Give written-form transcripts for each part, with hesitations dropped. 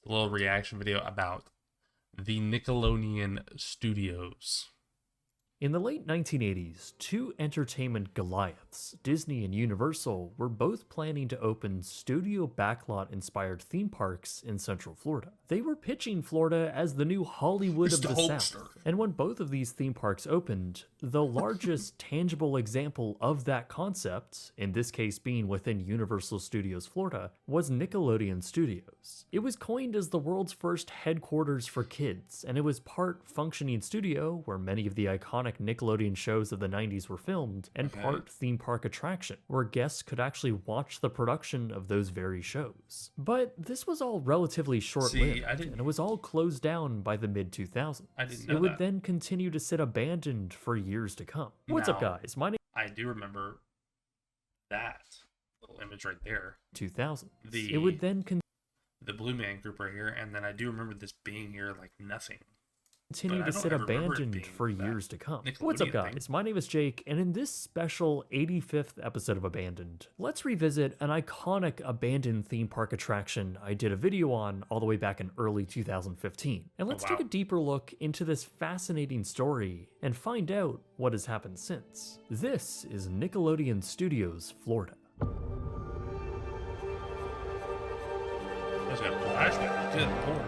a little reaction video about the Nickelodeon Studios. In the late 1980s, two entertainment Goliaths, Disney and Universal, were both planning to open studio backlot-inspired theme parks in Central Florida. They were pitching Florida as the new Hollywood of Mr. the Hulkster. South. And when both of these theme parks opened, the largest tangible example of that concept, in this case being within Universal Studios Florida, was Nickelodeon Studios. It was coined as the world's first headquarters for kids, and it was part functioning studio where many of the iconic Nickelodeon shows of the 90s were filmed, and part theme park attraction, where guests could actually watch the production of those very shows. But this was all relatively short-lived, and it was all closed down by the mid-2000s. I didn't know It would that. then continue to sit abandoned for years to come. What's up, guys? My name I do remember that little image right there. 2000s. The It would then Blue Man Group right here, and then I do remember this being here like nothing. continue to sit abandoned for years to come. What's up, guys? My name is Jake, and in this special 85th episode of Abandoned, let's revisit an iconic abandoned theme park attraction I did a video on all the way back in early 2015. And let's take a deeper look into this fascinating story and find out what has happened since. This is Nickelodeon Studios, Florida. That's got a flashback. Good lord.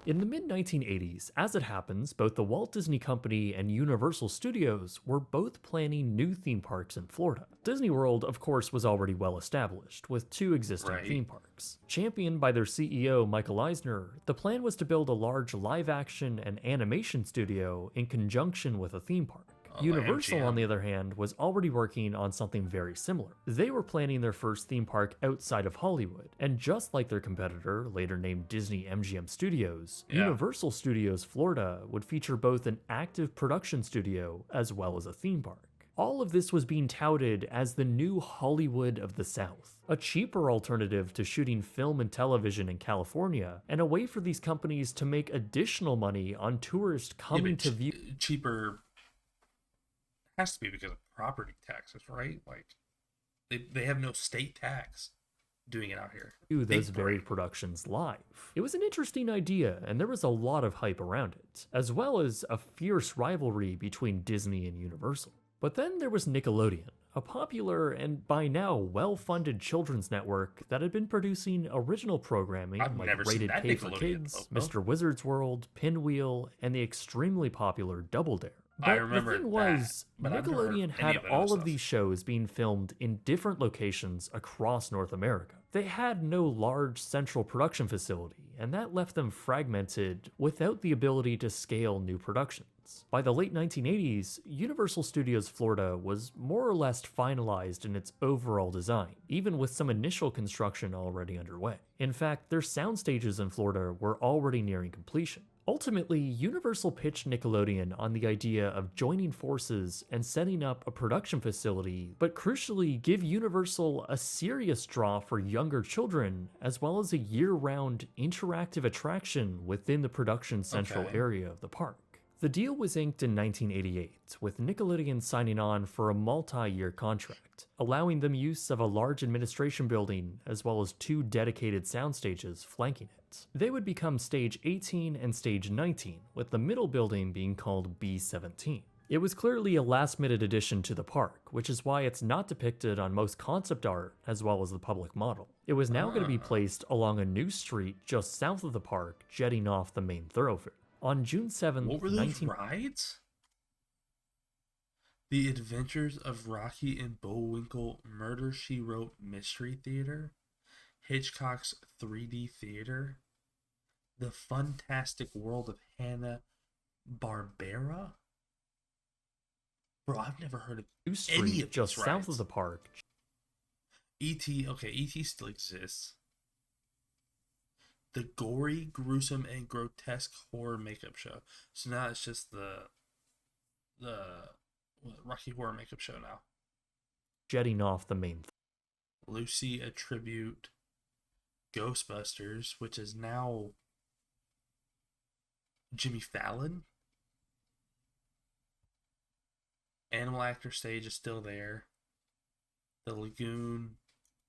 In the mid-1980s, as it happens, both the Walt Disney Company and Universal Studios were both planning new theme parks in Florida. Disney World, of course, was already well established, with two existing theme parks. Championed by their CEO, Michael Eisner, the plan was to build a large live-action and animation studio in conjunction with a theme park. Universal, on the other hand, was already working on something very similar. They were planning their first theme park outside of Hollywood, and just like their competitor, later named Disney MGM Studios, Universal Studios Florida would feature both an active production studio as well as a theme park. All of this was being touted as the new Hollywood of the South, a cheaper alternative to shooting film and television in California, and a way for these companies to make additional money on tourists coming to view. Cheaper has to be because of property taxes, right? Like they have no state tax doing it out here. Those very productions live. It was an interesting idea, and there was a lot of hype around it, as well as a fierce rivalry between Disney and Universal. But then there was Nickelodeon, a popular and by now well-funded children's network that had been producing original programming like Rated K for Kids, Mr. Wizard's World, Pinwheel, and the extremely popular Double Dare. But I remember the thing was, Nickelodeon had all of these shows being filmed in different locations across North America. They had no large central production facility, and that left them fragmented without the ability to scale new productions. By the late 1980s, Universal Studios Florida was more or less finalized in its overall design, even with some initial construction already underway. In fact, their sound stages in Florida were already nearing completion. Ultimately, Universal pitched Nickelodeon on the idea of joining forces and setting up a production facility, but crucially give Universal a serious draw for younger children, as well as a year-round interactive attraction within the production central area of the park. The deal was inked in 1988, with Nickelodeon signing on for a multi-year contract, allowing them use of a large administration building as well as two dedicated sound stages flanking it. They would become Stage 18 and Stage 19, with the middle building being called B17. It was clearly a last-minute addition to the park, which is why it's not depicted on most concept art as well as the public model. It was now going to be placed along a new street just south of the park, jetting off the main thoroughfare. On June 7th, what were those rides? The Adventures of Rocky and Bullwinkle, Murder, She Wrote Mystery Theater, Hitchcock's 3D Theater, The Funtastic World of Hanna-Barbera? Bro, I've never heard of any of just these south rides. of the park. E.T., okay, E.T. still exists. The gory, gruesome, and grotesque horror makeup show. So now it's just the Rocky Horror makeup show now. Jetting off the main. Lucy, a tribute. Ghostbusters, which is now Jimmy Fallon. Animal Actor Stage is still there. The Lagoon.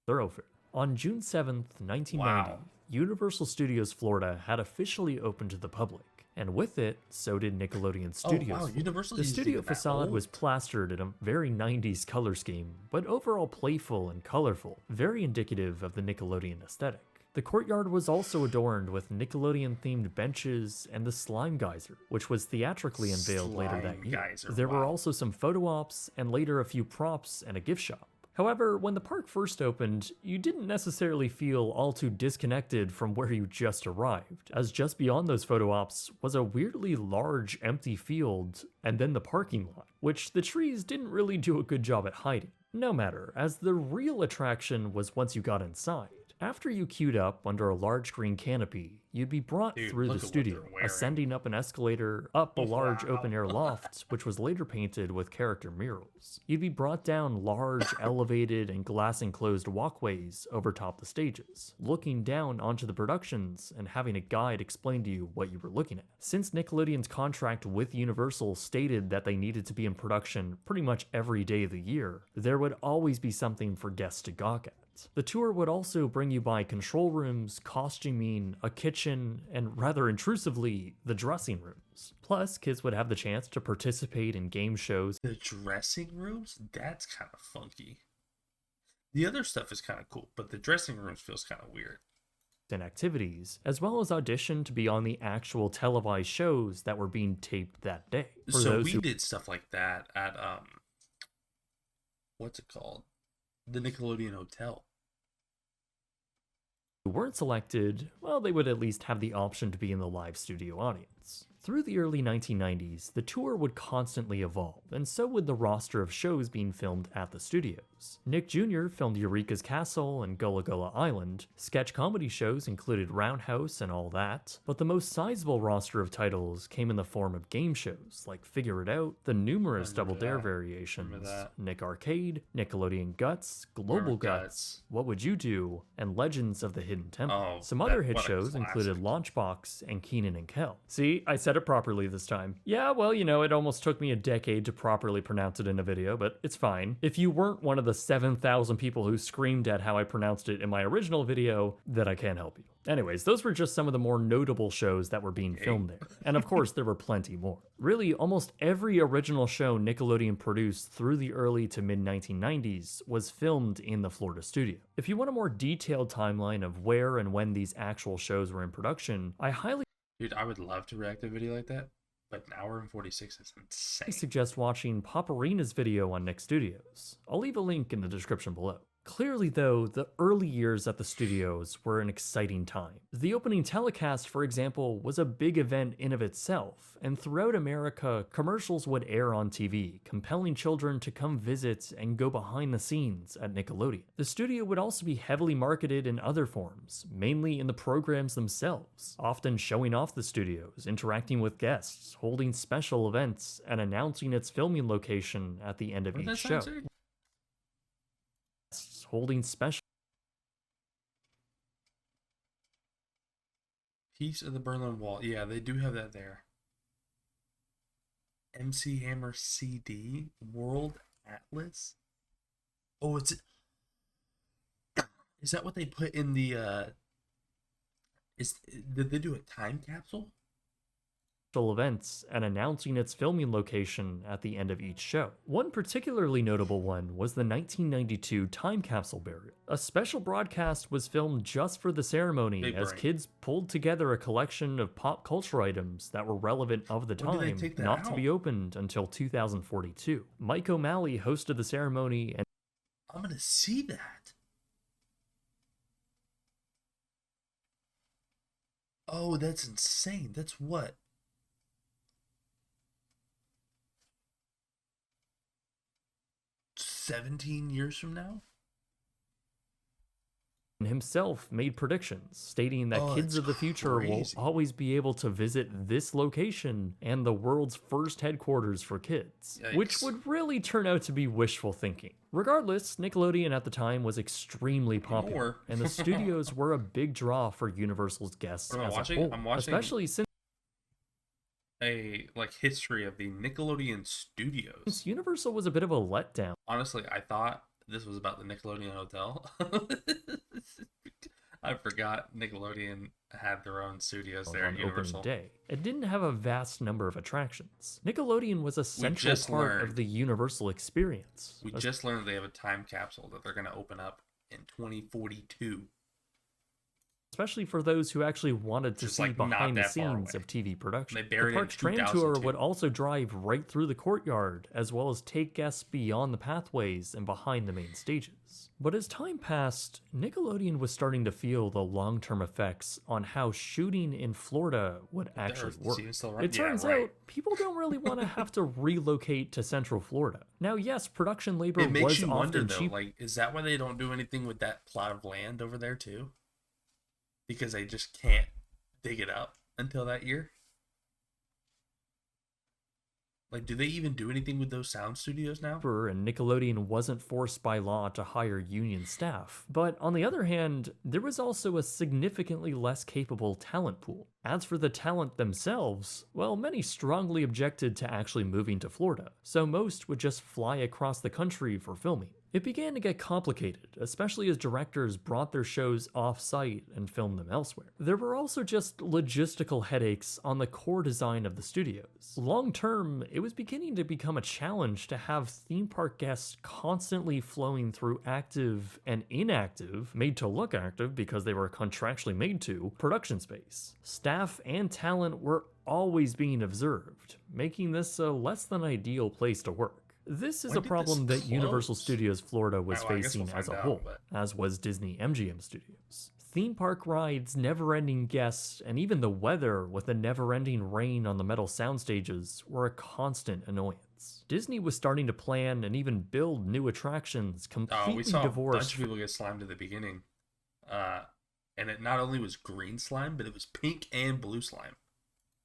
Thoroughfare. On June 7th, 1990, Universal Studios Florida had officially opened to the public, and with it, so did Nickelodeon Studios. Oh wow, Universal The isn't studio even that facade was old. plastered in a very 90s color scheme, but overall playful and colorful, very indicative of the Nickelodeon aesthetic. The courtyard was also adorned with Nickelodeon-themed benches and the Slime Geyser, which was theatrically unveiled later that Slime year. Geyser, There were wow. also some photo ops, and later a few props and a gift shop. However, when the park first opened, you didn't necessarily feel all too disconnected from where you just arrived, as just beyond those photo ops was a weirdly large empty field and then the parking lot, which the trees didn't really do a good job at hiding. No matter, as the real attraction was once you got inside. After you queued up under a large green canopy, you'd be brought Dude, through the look at what studio, they're wearing. ascending up an escalator, up a large Wow. open-air loft, which was later painted with character murals. You'd be brought down large, elevated, and glass-enclosed walkways over top the stages, looking down onto the productions and having a guide explain to you what you were looking at. Since Nickelodeon's contract with Universal stated that they needed to be in production pretty much every day of the year, there would always be something for guests to gawk at. The tour would also bring you by control rooms, costuming, a kitchen, and rather intrusively, the dressing rooms. Plus, kids would have the chance to participate in game shows. The dressing rooms? That's kind of funky. The other stuff is kind of cool, but the dressing rooms feels kind of weird. And activities, as well as audition to be on the actual televised shows that were being taped that day. So we did stuff like that at what's it called? The Nickelodeon Hotel. Who weren't selected, well, they would at least have the option to be in the live studio audience. Through the early 1990s, the tour would constantly evolve, and so would the roster of shows being filmed at the studios. Nick Jr. filmed Eureka's Castle and Gullah Gullah Island. Sketch comedy shows included Roundhouse and All That, but the most sizable roster of titles came in the form of game shows like Figure It Out, the numerous Double Dare variations, Nick Arcade, Nickelodeon Guts, Global Guts, What Would You Do, and Legends of the Hidden Temple. Some other hit shows included Launchbox and Keenan and Kel. See, I said it properly this time. Yeah, well, you know, it almost took me a decade to properly pronounce it in a video, but it's fine. If you weren't one of the 7,000 people who screamed at how I pronounced it in my original video, then I can't help you. Anyways, those were just some of the more notable shows that were being filmed there. And of course, there were plenty more. Really, almost every original show Nickelodeon produced through the early to mid-1990s was filmed in the Florida studio. If you want a more detailed timeline of where and when these actual shows were in production, I highly Dude, I would love to react to a video like that, but an hour and 46 is insane. suggest watching Paparina's video on Nick Studios. I'll leave a link in the description below. Clearly, though, the early years at the studios were an exciting time. The opening telecast, for example, was a big event in of itself, and throughout America, commercials would air on TV, compelling children to come visit and go behind the scenes at Nickelodeon. The studio would also be heavily marketed in other forms, mainly in the programs themselves, often showing off the studios, interacting with guests, holding special events, and announcing its filming location at the end of each show. Holding special Piece of the Berlin Wall. Yeah, they do have that there. MC Hammer CD World Atlas. Oh, is that what they put in the did they do a time capsule? events and announcing its filming location at the end of each show. One particularly notable one was the 1992 time capsule burial. A special broadcast was filmed just for the ceremony as kids pulled together a collection of pop culture items that were relevant of the time, not to be opened until 2042. Mike O'Malley hosted the ceremony, and I'm gonna see that. Oh, that's insane. That's what? 17 years from now? himself made predictions stating that kids of the future will always be able to visit this location and the world's first headquarters for kids, which would really turn out to be wishful thinking. Regardless, Nickelodeon at the time was extremely popular, and the studios were a big draw for Universal's guests as a whole, especially since a history of the Nickelodeon Studios. Universal was a bit of a letdown. Honestly, I thought this was about the Nickelodeon Hotel. I forgot Nickelodeon had their own studios there at on opening Universal. day. It didn't have a vast number of attractions. Nickelodeon was a We central just part of learned. the Universal experience. We just learned they have a time capsule that they're going to open up in 2042. Especially for those who actually wanted to Just see like not behind the that far scenes away. of TV production. They The buried it in park's tram tour 2002. would also drive right through the courtyard, as well as take guests beyond the pathways and behind the main stages. But as time passed, Nickelodeon was starting to feel the long-term effects on how shooting in Florida would actually work. It turns out people don't really want to have to relocate to Central Florida. Now, yes, production labor It makes was you often wonder though, cheap. like, is that why they don't do anything with that plot of land over there too? Because they just can't dig it up until that year. Like, do they even do anything with those sound studios now? And Nickelodeon wasn't forced by law to hire union staff. But on the other hand, there was also a significantly less capable talent pool. As for the talent themselves, well, many strongly objected to actually moving to Florida, so most would just fly across the country for filming. It began to get complicated, especially as directors brought their shows off-site and filmed them elsewhere. There were also just logistical headaches on the core design of the studios. Long-term, it was beginning to become a challenge to have theme park guests constantly flowing through active and inactive, made to look active because they were contractually made to, production space. Staff and talent were always being observed, making this a less than ideal place to work. This is a problem that Universal Studios Florida was facing as a whole, as was Disney MGM Studios. Theme park rides, never-ending guests, and even the weather with the never-ending rain on the metal sound stages were a constant annoyance. Disney was starting to plan and even build new attractions completely divorced. We saw a bunch of people get slimed at the beginning. And it not only was green slime, but it was pink and blue slime.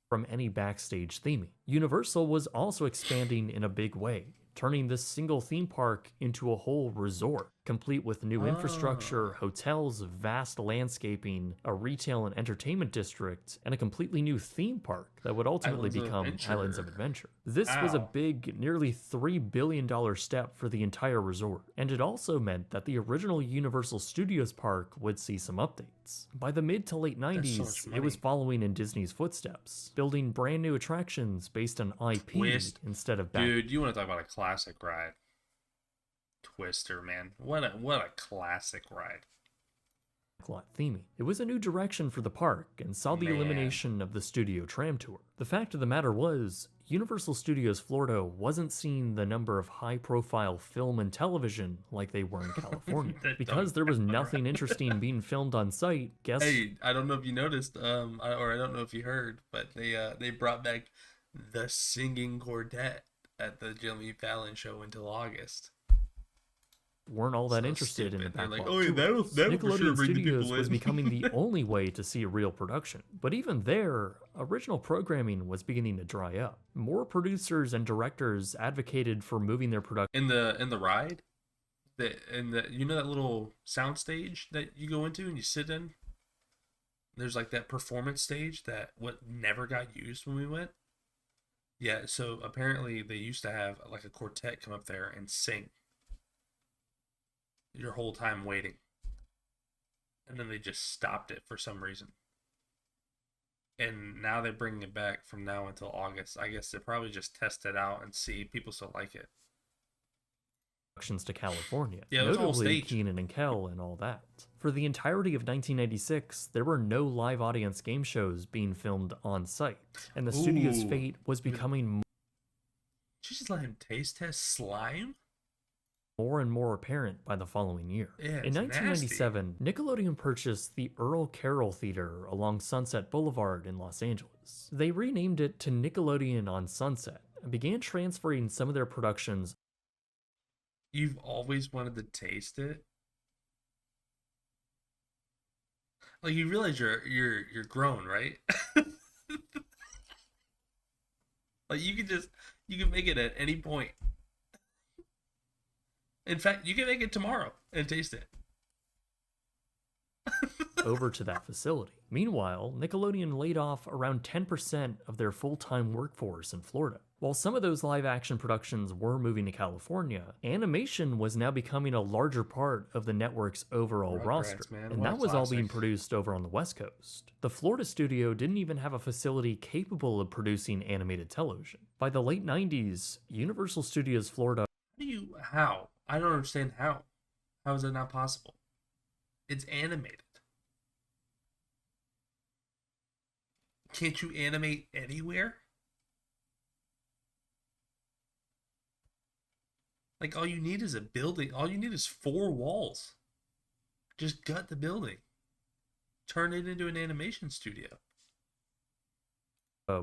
From any backstage theming. Universal was also expanding in a big way, turning this single theme park into a whole resort, complete with new infrastructure, hotels, vast landscaping, a retail and entertainment district, and a completely new theme park that would ultimately become Islands of Adventure. This was a big, nearly $3 billion step for the entire resort, and it also meant that the original Universal Studios park would see some updates. By the mid to late 90s, it was following in Disney's footsteps, building brand new attractions based on IP instead of Dude, you want to talk about a classic ride? Twister, man. What a classic ride. Theming. It was a new direction for the park and saw the elimination of the studio tram tour. The fact of the matter was, Universal Studios Florida wasn't seeing the number of high-profile film and television like they were in California. Because there was nothing interesting being filmed on site, Hey, I don't know if you noticed, or I don't know if you heard, but they brought back the singing quartet at the Jimmy Fallon show until August. Weren't all that interested in the backlog. Like, Nickelodeon Studios was becoming the only way to see a real production. But even there, original programming was beginning to dry up. More producers and directors advocated for moving their production in the ride. You know that little sound stage that you go into and you sit in? There's like that performance stage that never got used when we went. Yeah, so apparently they used to have like a quartet come up there and sing your whole time waiting. And then they just stopped it for some reason. And now they're bringing it back from now until August. I guess they probably just test it out and see if people still like it. To California, yeah, notably Kenan and Kel and all that. For the entirety of 1996, there were no live audience game shows being filmed on site, and the studio's fate was becoming Did you just let him taste test slime? More and more apparent by the following year. Yeah, in 1997, Nickelodeon purchased the Earl Carroll Theater along Sunset Boulevard in Los Angeles. They renamed it to Nickelodeon on Sunset and began transferring some of their productions. You've always wanted to taste it? Like, you realize you're grown, right? Like, you can make it at any point. In fact, you can make it tomorrow and taste it. Over to that facility. Meanwhile, Nickelodeon laid off around 10% of their full-time workforce in Florida. While some of those live action productions were moving to California, animation was now becoming a larger part of the network's overall roster, Rugrats, man. and What a that was all being classic. produced over on the West Coast. The Florida studio didn't even have a facility capable of producing animated television. By the late 90s, Universal Studios Florida How? I don't understand how. How is that not possible? It's animated. Can't you animate anywhere? Like, all you need is a building. All you need is 4 walls. Just gut the building. Turn it into an animation studio.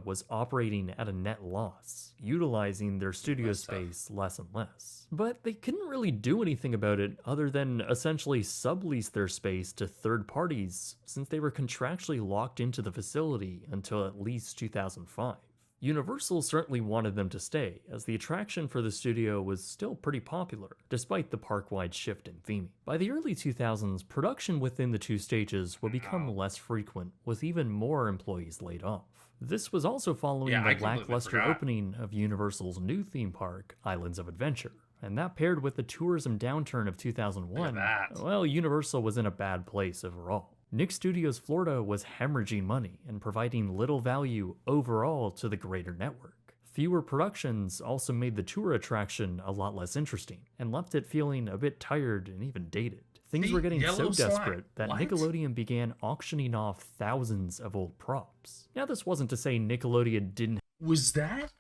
was operating at a net loss, utilizing their studio That's tough. space less and less. But they couldn't really do anything about it other than essentially sublease their space to third parties since they were contractually locked into the facility until at least 2005. Universal certainly wanted them to stay, as the attraction for the studio was still pretty popular, despite the park-wide shift in theming. By the early 2000s, production within the two stages would become less frequent, with even more employees laid off. This was also following Yeah, I the completely lackluster forgot. opening of Universal's new theme park, Islands of Adventure. And that paired with the tourism downturn of 2001, Look at that. well, Universal was in a bad place overall. Nick Studios Florida was hemorrhaging money and providing little value overall to the greater network. Fewer productions also made the tour attraction a lot less interesting and left it feeling a bit tired and even dated. Things The were getting so yellow slime. desperate that What? Nickelodeon began auctioning off thousands of old props. Now, this wasn't to say Nickelodeon didn't Was that?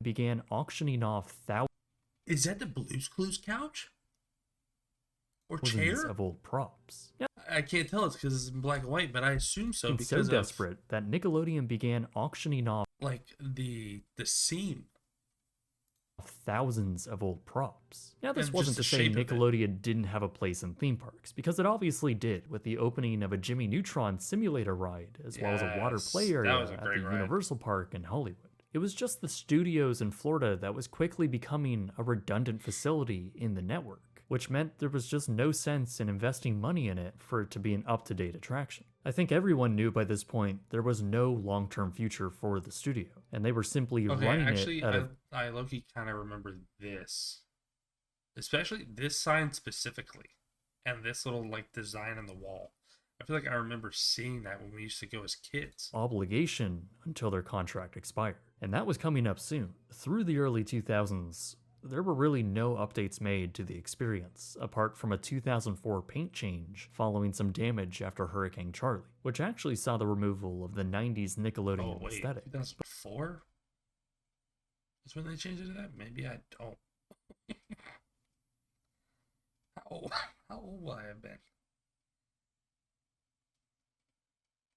began auctioning off thousands Is that the Blue's Clues couch? Or chair? of old props. Now, I can't tell it's because it's in black and white, but I assume so it's because so desperate that Nickelodeon began auctioning off of like the seam. thousands of old props. Now, this And wasn't just to the say shape of it. Nickelodeon didn't have a place in theme parks, because it obviously did with the opening of a Jimmy Neutron simulator ride, as well as a water Yes, play that area was a at great the ride. Universal Park in Hollywood. It was just the studios in Florida that was quickly becoming a redundant facility in the network, which meant there was just no sense in investing money in it for it to be an up-to-date attraction. I think everyone knew by this point there was no long-term future for the studio, and they were simply Okay, running actually, it out of I low-key kind of remember this. Especially this sign specifically. And this little, like, design on the wall. I feel like I remember seeing that when we used to go as kids. obligation until their contract expired. And that was coming up soon. Through the early 2000s, there were really no updates made to the experience, apart from a 2004 paint change following some damage after Hurricane Charlie, which actually saw the removal of the 90s Nickelodeon Oh, wait, aesthetic. 2004? That's when they changed it to that? Maybe I don't. How old will I have been?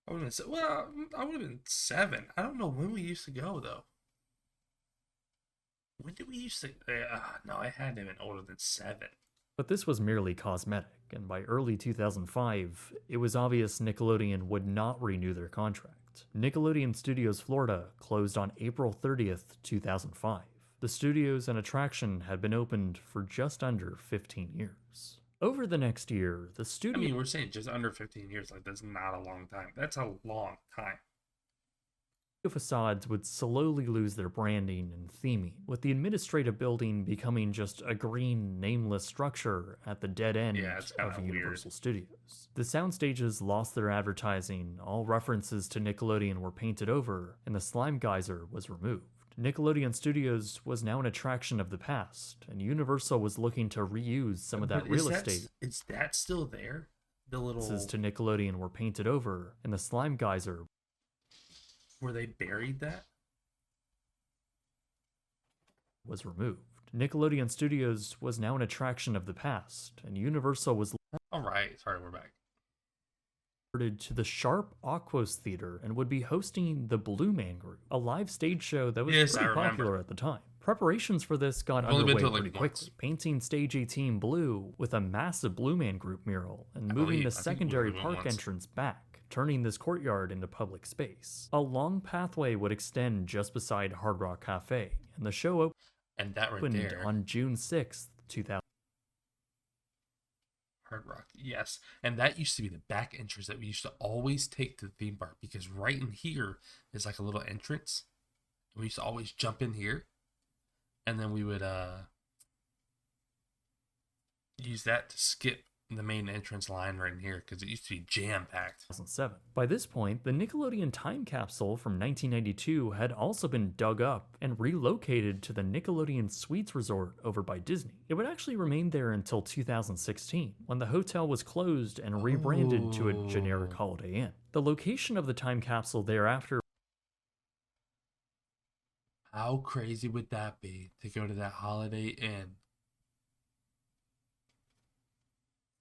I would have been, well, I would have been 7. I don't know when we used to go, though. When did we used to? No, I had to have been older than 7. But this was merely cosmetic, and by early 2005, it was obvious Nickelodeon would not renew their contract. Nickelodeon Studios Florida closed on April 30th, 2005. The studios and attraction had been opened for just under 15 years. Over the next year, the I studio mean, we're saying just under 15 years. Like, that's not a long time. That's a long time. facades would slowly lose their branding and theming, with the administrative building becoming just a green, nameless structure at the dead end Yeah, it's kinda of weird. Universal Studios. The sound stages lost their advertising, all references to Nickelodeon were painted over, and the slime geyser was removed. Nickelodeon Studios was now an attraction of the past, and Universal was looking to reuse some of that But real estate. Is that still there? The little References to Nickelodeon were painted over, and the slime geyser where they buried that? was removed. Nickelodeon Studios was now an attraction of the past, and Universal was All right, sorry, we're back. converted to the Sharp Aquos Theater and would be hosting the Blue Man Group, a live stage show that was Yes, I pretty remember. popular at the time. Preparations for this got I've only been underway to it, like, pretty once. quickly, painting Stage 18 blue with a massive Blue Man Group mural and moving believe- the I think we secondary went park once. entrance back, turning this courtyard into public space. A long pathway would extend just beside Hard Rock Cafe, and the show And that right opened there, on June 6th, 2000. Hard Rock, yes. And that used to be the back entrance that we used to always take to the theme park because right in here is like a little entrance. We used to always jump in here, and then we would use that to skip the main entrance line right in here because it used to be jam packed. 2007. By this point, the Nickelodeon time capsule from 1992 had also been dug up and relocated to the Nickelodeon Suites Resort over by Disney. It would actually remain there until 2016, when the hotel was closed and rebranded to a generic Holiday Inn. The location of the time capsule thereafter. How crazy would that be to go to that Holiday Inn?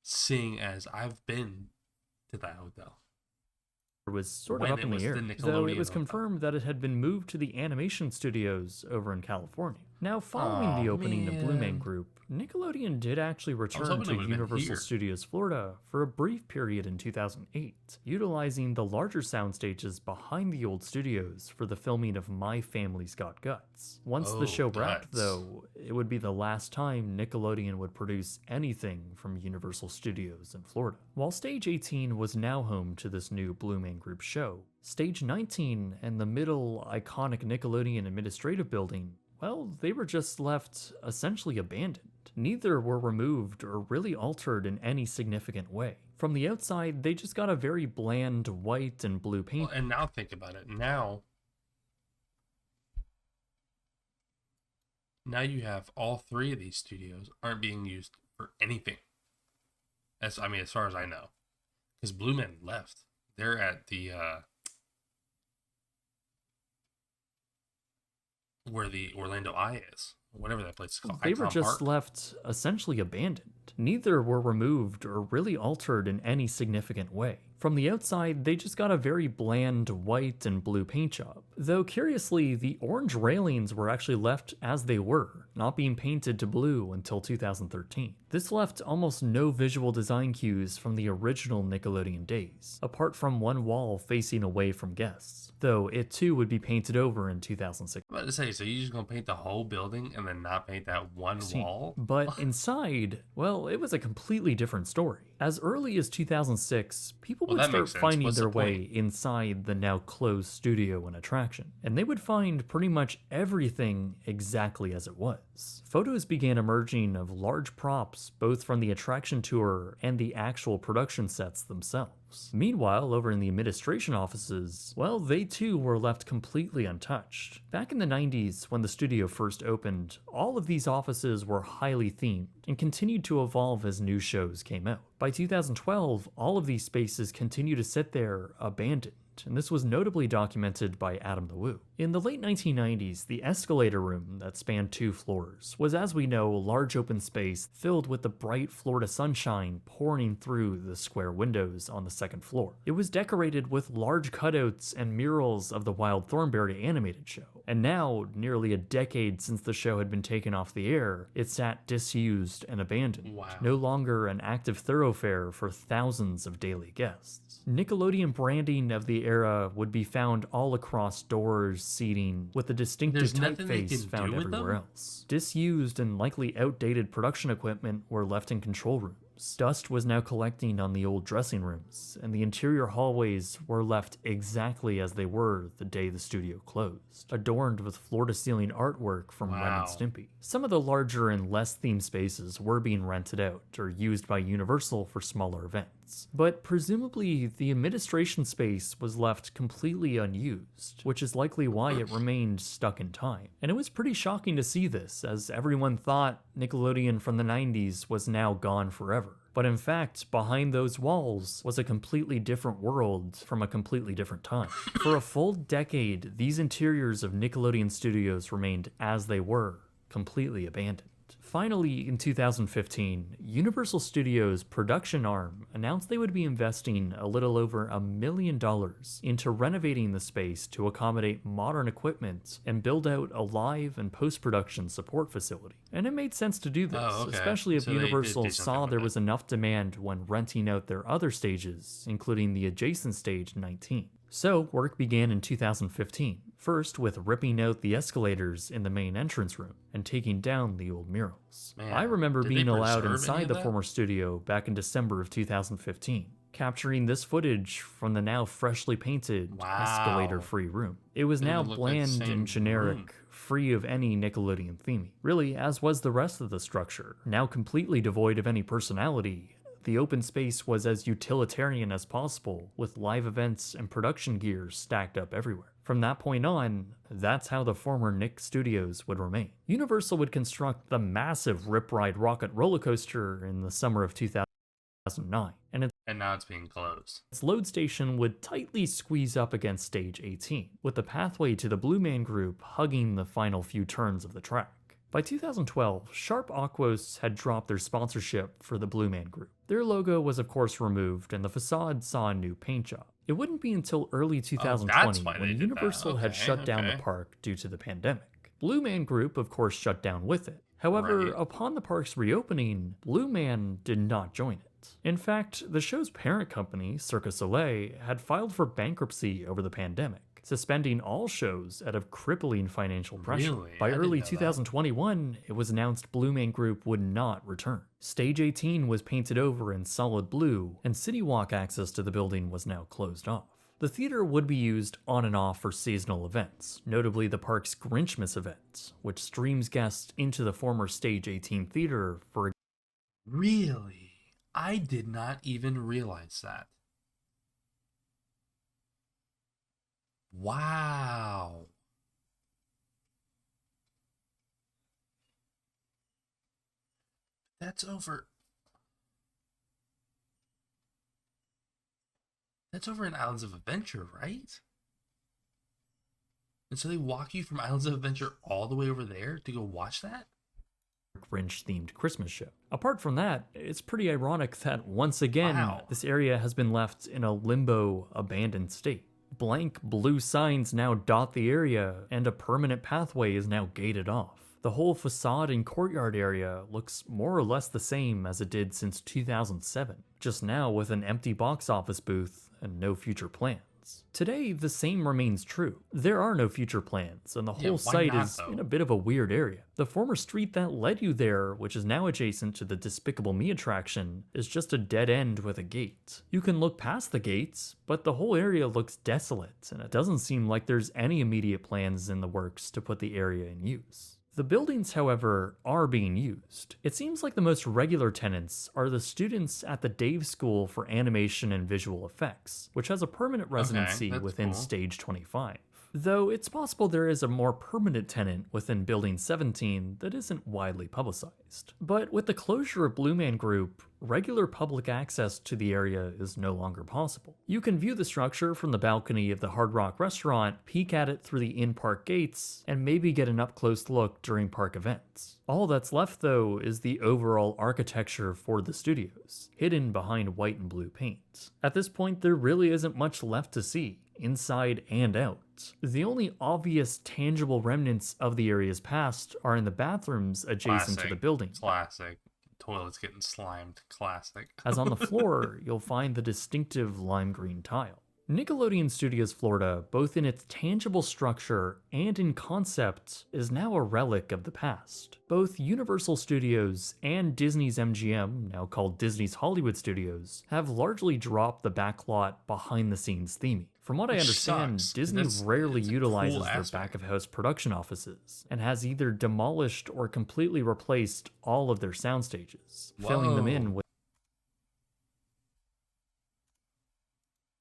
Seeing as I've been to that hotel. Was sort of up in the air, though it was confirmed that it had been moved to the animation studios over in California. Now, following the opening of Blue Man Group, Nickelodeon did actually return to Universal Studios Florida for a brief period in 2008, utilizing the larger sound stages behind the old studios for the filming of My Family's Got Guts. Once the show wrapped, though, it would be the last time Nickelodeon would produce anything from Universal Studios in Florida. While Stage 18 was now home to this new Blue Man Group show, Stage 19 and the middle iconic Nickelodeon administrative building, well, they were just left essentially abandoned. Neither were removed or really altered in any significant way. From the outside, they just got a very bland white and blue paint. Well, and now think about it. Now you have all three of these studios aren't being used for anything. As far as I know. Because Blue Man left. They're at the where the Orlando Eye is, whatever that place is called. They were just left essentially abandoned. Neither were removed or really altered in any significant way. From the outside, they just got a very bland white and blue paint job. Though curiously, the orange railings were actually left as they were, not being painted to blue until 2013. This left almost no visual design cues from the original Nickelodeon days, apart from one wall facing away from guests, though it too would be painted over in 2006. I was about to say, so you're just going to paint the whole building and then not paint that one wall? But inside, well, it was a completely different story. As early as 2006, people would start finding their way inside the now closed studio and attraction, and they would find pretty much everything exactly as it was. Photos began emerging of large props both from the attraction tour and the actual production sets themselves. Meanwhile, over in the administration offices, well, they too were left completely untouched. Back in the 90s, when the studio first opened, all of these offices were highly themed and continued to evolve as new shows came out. By 2012, all of these spaces continue to sit there abandoned, and this was notably documented by Adam the Woo. In the late 1990s, the escalator room that spanned 2 floors was, as we know, a large open space filled with the bright Florida sunshine pouring through the square windows on the 2nd floor. It was decorated with large cutouts and murals of the Wild Thornberry animated show, and now, nearly a decade since the show had been taken off the air, it sat disused and abandoned, no longer an active thoroughfare for thousands of daily guests. Nickelodeon branding of the era would be found all across doors, seating, with the distinctive typeface found everywhere else. Disused and likely outdated production equipment were left in control rooms. Dust was now collecting on the old dressing rooms, and the interior hallways were left exactly as they were the day the studio closed, adorned with floor-to-ceiling artwork from Ren and Stimpy. Some of the larger and less themed spaces were being rented out or used by Universal for smaller events, but presumably the administration space was left completely unused, which is likely why it remained stuck in time. And it was pretty shocking to see this, as everyone thought Nickelodeon from the 90s was now gone forever. But in fact, behind those walls was a completely different world from a completely different time. For a full decade, these interiors of Nickelodeon Studios remained as they were, completely abandoned. Finally, in 2015, Universal Studios' production arm announced they would be investing a little over $1 million into renovating the space to accommodate modern equipment and build out a live and post-production support facility. And it made sense to do this, especially if Universal saw there was enough demand when renting out their other stages, including the adjacent stage 19. So, work began in 2015, first with ripping out the escalators in the main entrance room and taking down the old murals. I remember being allowed inside the former studio back in December of 2015, capturing this footage from the now freshly painted escalator-free room. It was now bland and generic, free of any Nickelodeon theming. Really, as was the rest of the structure. Now completely devoid of any personality, the open space was as utilitarian as possible, with live events and production gear stacked up everywhere. From that point on, that's how the former Nick Studios would remain. Universal would construct the massive Rip Ride Rocket roller coaster in the summer of 2009, and now it's being closed. Its load station would tightly squeeze up against stage 18, with the pathway to the Blue Man Group hugging the final few turns of the track. By 2012, Sharp Aquos had dropped their sponsorship for the Blue Man Group. Their logo was of course removed and the facade saw a new paint job. It wouldn't be until early 2020 when Universal had shut down the park due to the pandemic. Blue Man Group of course shut down with it. However, upon the park's reopening, Blue Man did not join it. In fact, the show's parent company, Cirque du Soleil, had filed for bankruptcy over the pandemic, suspending all shows out of crippling financial pressure. By early 2021, it was announced Blue Man Group would not return. Stage 18 was painted over in solid blue, and City Walk access to the building was now closed off. The theater would be used on and off for seasonal events, notably the park's Grinchmas event, which streams guests into the former Stage 18 theater for... Really? I did not even realize that. Wow. That's over in Islands of Adventure, right? And so they walk you from Islands of Adventure all the way over there to go watch that? Grinch-themed Christmas show. Apart from that, it's pretty ironic that once again, this area has been left in a limbo, abandoned state. Blank blue signs now dot the area, and a permanent pathway is now gated off. The whole facade and courtyard area looks more or less the same as it did since 2007, just now with an empty box office booth and no future plans. Today, the same remains true. There are no future plans, and the whole site is in a bit of a weird area. The former street that led you there, which is now adjacent to the Despicable Me attraction, is just a dead end with a gate. You can look past the gates, but the whole area looks desolate, and it doesn't seem like there's any immediate plans in the works to put the area in use. The buildings, however, are being used. It seems like the most regular tenants are the students at the Dave School for Animation and Visual Effects, which has a permanent residency within Stage 25. Though it's possible there is a more permanent tenant within Building 17 that isn't widely publicized. But with the closure of Blue Man Group, regular public access to the area is no longer possible. You can view the structure from the balcony of the Hard Rock restaurant, peek at it through the in-park gates, and maybe get an up-close look during park events. All that's left, though, is the overall architecture for the studios, hidden behind white and blue paint. At this point, there really isn't much left to see, inside and out. The only obvious tangible remnants of the area's past are in the bathrooms adjacent to the building. Classic. Toilets getting slimed. Classic. As on the floor, you'll find the distinctive lime green tile. Nickelodeon Studios Florida, both in its tangible structure and in concept, is now a relic of the past. Both Universal Studios and Disney's MGM, now called Disney's Hollywood Studios, have largely dropped the backlot behind-the-scenes theming. From what I understand, Disney rarely utilizes their back-of-house production offices, and has either demolished or completely replaced all of their sound stages, filling them in with...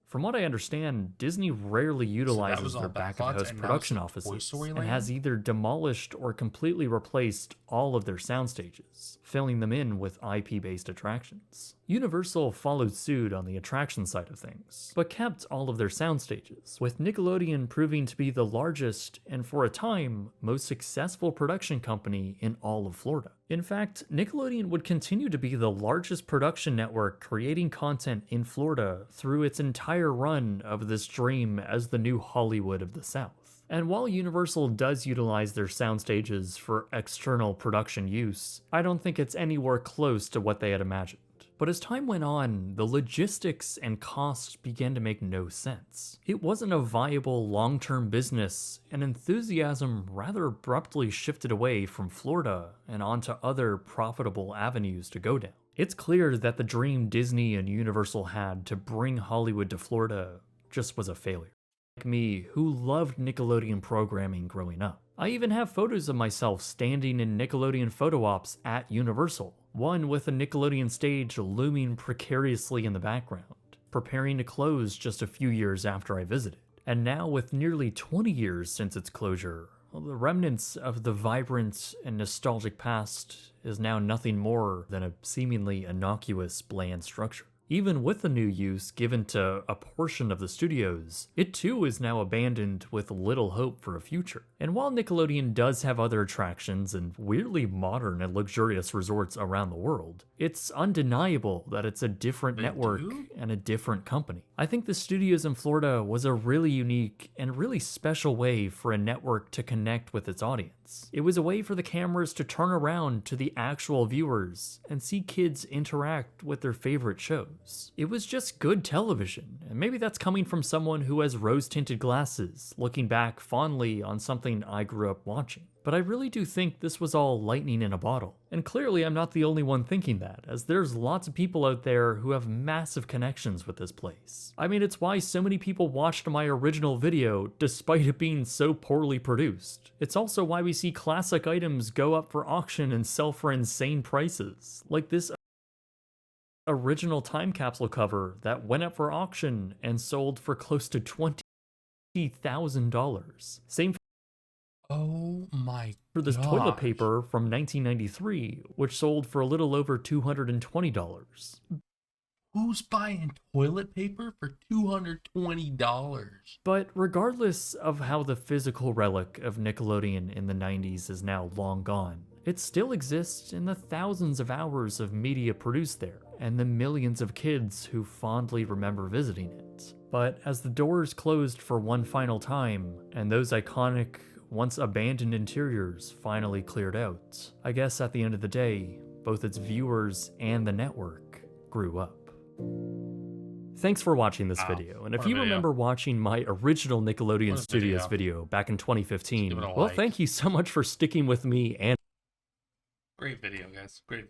From what I understand, Disney rarely utilizes their back-of-house production offices, and has either demolished or completely replaced all of their sound stages, filling them in with IP-based attractions. Universal followed suit on the attraction side of things, but kept all of their sound stages, with Nickelodeon proving to be the largest and, for a time, most successful production company in all of Florida. In fact, Nickelodeon would continue to be the largest production network creating content in Florida through its entire run of this dream as the new Hollywood of the South. And while Universal does utilize their sound stages for external production use, I don't think it's anywhere close to what they had imagined. But as time went on, the logistics and costs began to make no sense. It wasn't a viable long-term business, and enthusiasm rather abruptly shifted away from Florida and onto other profitable avenues to go down. It's clear that the dream Disney and Universal had to bring Hollywood to Florida just was a failure. Like me, who loved Nickelodeon programming growing up. I even have photos of myself standing in Nickelodeon photo ops at Universal, one with a Nickelodeon stage looming precariously in the background, preparing to close just a few years after I visited. And now, with nearly 20 years since its closure, the remnants of the vibrant and nostalgic past is now nothing more than a seemingly innocuous, bland structure. Even with the new use given to a portion of the studios, it too is now abandoned with little hope for a future. And while Nickelodeon does have other attractions and weirdly modern and luxurious resorts around the world, it's undeniable that it's a different network and a different company. I think the studios in Florida was a really unique and really special way for a network to connect with its audience. It was a way for the cameras to turn around to the actual viewers and see kids interact with their favorite shows. It was just good television, and maybe that's coming from someone who has rose-tinted glasses, looking back fondly on something I grew up watching. But I really do think this was all lightning in a bottle. And clearly I'm not the only one thinking that, as there's lots of people out there who have massive connections with this place. I mean, it's why so many people watched my original video despite it being so poorly produced. It's also why we see classic items go up for auction and sell for insane prices, like this original time capsule cover that went up for auction and sold for close to $20,000. Same Oh my for this toilet paper from 1993, which sold for a little over $220. Who's buying toilet paper for $220? But regardless of how the physical relic of Nickelodeon in the 90s is now long gone, it still exists in the thousands of hours of media produced there, and the millions of kids who fondly remember visiting it. But as the doors closed for one final time, and those iconic, once abandoned interiors finally cleared out, I guess at the end of the day, both its viewers and the network grew up. Thanks for watching this video, and if you remember watching my original Nickelodeon Studios video back in 2015, well, thank you so much for sticking with me and great video, guys. Great video.